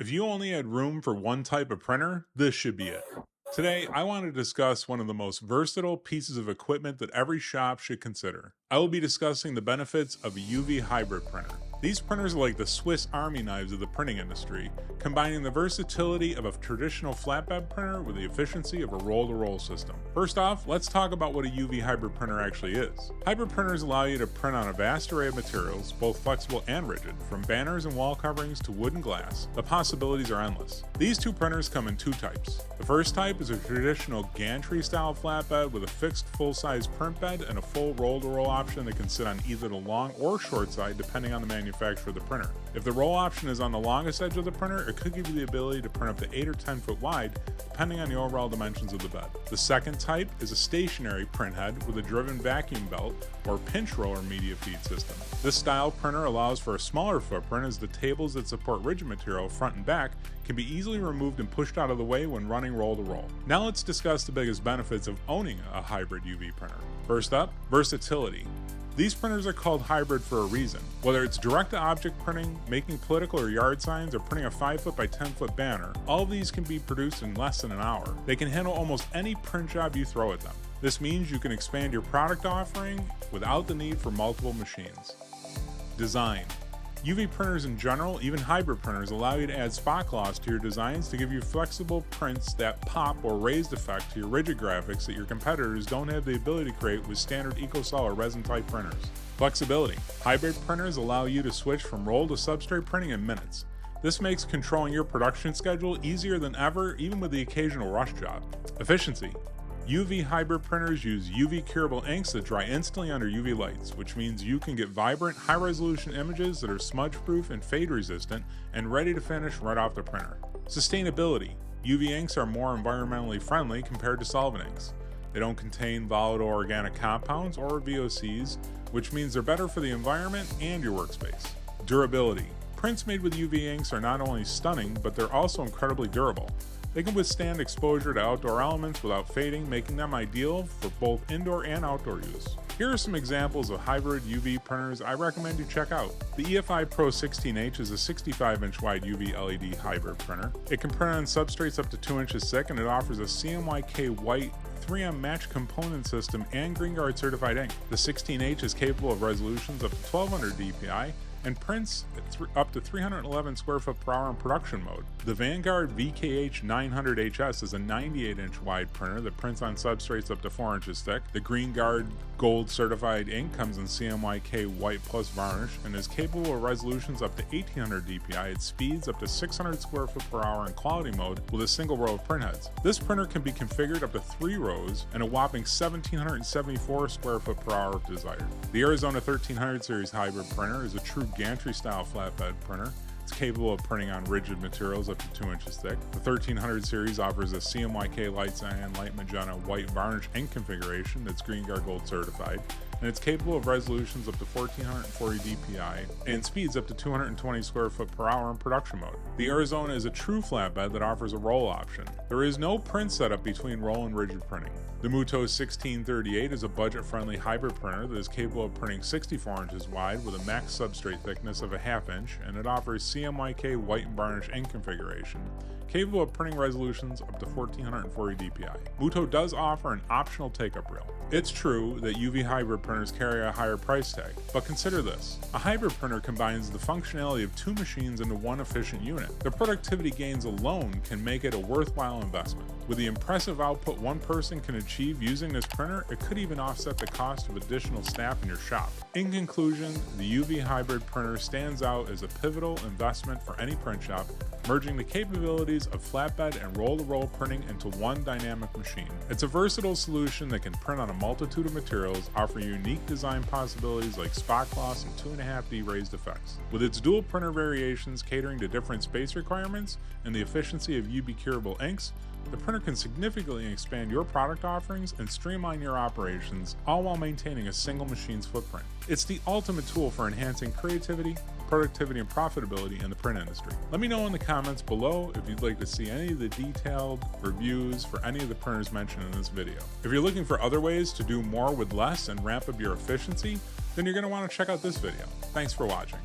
If you only had room for one type of printer, this should be it. Today, I want to discuss one of the most versatile pieces of equipment that every shop should consider. I will be discussing the benefits of a UV hybrid printer. These printers are like the Swiss Army knives of the printing industry, combining the versatility of a traditional flatbed printer with the efficiency of a roll-to-roll system. First off, let's talk about what a UV hybrid printer actually is. Hybrid printers allow you to print on a vast array of materials, both flexible and rigid, from banners and wall coverings to wood and glass. The possibilities are endless. These two printers come in two types. The first type is a traditional gantry-style flatbed with a fixed full-size print bed and a full roll-to-roll option that can sit on either the long or short side depending on the manufacturer of the printer. If the roll option is on the longest edge of the printer, it could give you the ability to print up to 8 or 10 foot wide, depending on the overall dimensions of the bed. The second type is a stationary print head with a driven vacuum belt or pinch roller media feed system. This style printer allows for a smaller footprint as the tables that support rigid material front and back can be easily removed and pushed out of the way when running roll to roll. Now let's discuss the biggest benefits of owning a hybrid UV printer. First up, versatility. These printers are called hybrid for a reason. Whether it's direct-to-object printing, making political or yard signs, or printing a 5 foot by 10 foot banner, all of these can be produced in less than an hour. They can handle almost any print job you throw at them. This means you can expand your product offering without the need for multiple machines. Design. UV printers in general, even hybrid printers, allow you to add spot gloss to your designs to give you flexible prints that pop or raised effect to your rigid graphics that your competitors don't have the ability to create with standard EcoCell or resin type printers. Flexibility. Hybrid printers allow you to switch from roll to substrate printing in minutes. This makes controlling your production schedule easier than ever, even with the occasional rush job. Efficiency. UV hybrid printers use UV curable inks that dry instantly under UV lights, which means you can get vibrant, high-resolution images that are smudge-proof and fade-resistant and ready to finish right off the printer. Sustainability. UV inks are more environmentally friendly compared to solvent inks. They don't contain volatile organic compounds or VOCs, which means they're better for the environment and your workspace. Durability. Prints made with UV inks are not only stunning, but they're also incredibly durable. They can withstand exposure to outdoor elements without fading, making them ideal for both indoor and outdoor use. Here are some examples of hybrid UV printers I recommend you check out. The EFI Pro 16H is a 65-inch wide UV LED hybrid printer. It can print on substrates up to 2 inches thick, and it offers a CMYK white 3M match component system and GreenGuard certified ink. The 16H is capable of resolutions up to 1200 dpi and prints up to 311 square foot per hour in production mode. The Vanguard VKH 900HS is a 98-inch wide printer that prints on substrates up to 4 inches thick. The GreenGuard Gold certified ink comes in CMYK white plus varnish and is capable of resolutions up to 1800 dpi at speeds up to 600 square foot per hour in quality mode with a single row of print heads. This printer can be configured up to 3 rows and a whopping 1774 square foot per hour if desired. The Arizona 1300 series hybrid printer is a true gantry style flatbed printer. It's capable of printing on rigid materials up to 2 inches thick. The 1300 series offers a CMYK light cyan, light magenta, white varnish ink configuration that's GreenGuard Gold certified, and it's capable of resolutions up to 1440 dpi and speeds up to 220 square foot per hour in production mode. The Arizona is a true flatbed that offers a roll option. There is no print setup between roll and rigid printing. The Muto 1638 is a budget-friendly hybrid printer that is capable of printing 64 inches wide with a max substrate thickness of a ½ inch, and it offers CMYK white and varnish ink configuration, capable of printing resolutions up to 1440 dpi. Muto does offer an optional take-up reel. It's true that UV hybrid printers carry a higher price tag, but consider this. A hybrid printer combines the functionality of 2 machines into one efficient unit. The productivity gains alone can make it a worthwhile investment. With the impressive output one person can achieve using this printer, it could even offset the cost of additional staff in your shop. In conclusion, the UV hybrid printer stands out as a pivotal investment for any print shop, merging the capabilities of flatbed and roll-to-roll printing into one dynamic machine. It's a versatile solution that can print on a multitude of materials, offering unique design possibilities like spot gloss and 2.5D raised effects. With its dual printer variations catering to different space requirements and the efficiency of UV curable inks, the printer can significantly expand your product offerings and streamline your operations, all while maintaining a single machine's footprint. It's the ultimate tool for enhancing creativity, productivity, and profitability in the print industry. Let me know in the comments below if you'd like to see any of the detailed reviews for any of the printers mentioned in this video. If you're looking for other ways to do more with less and ramp up your efficiency, then you're going to want to check out this video. Thanks for watching.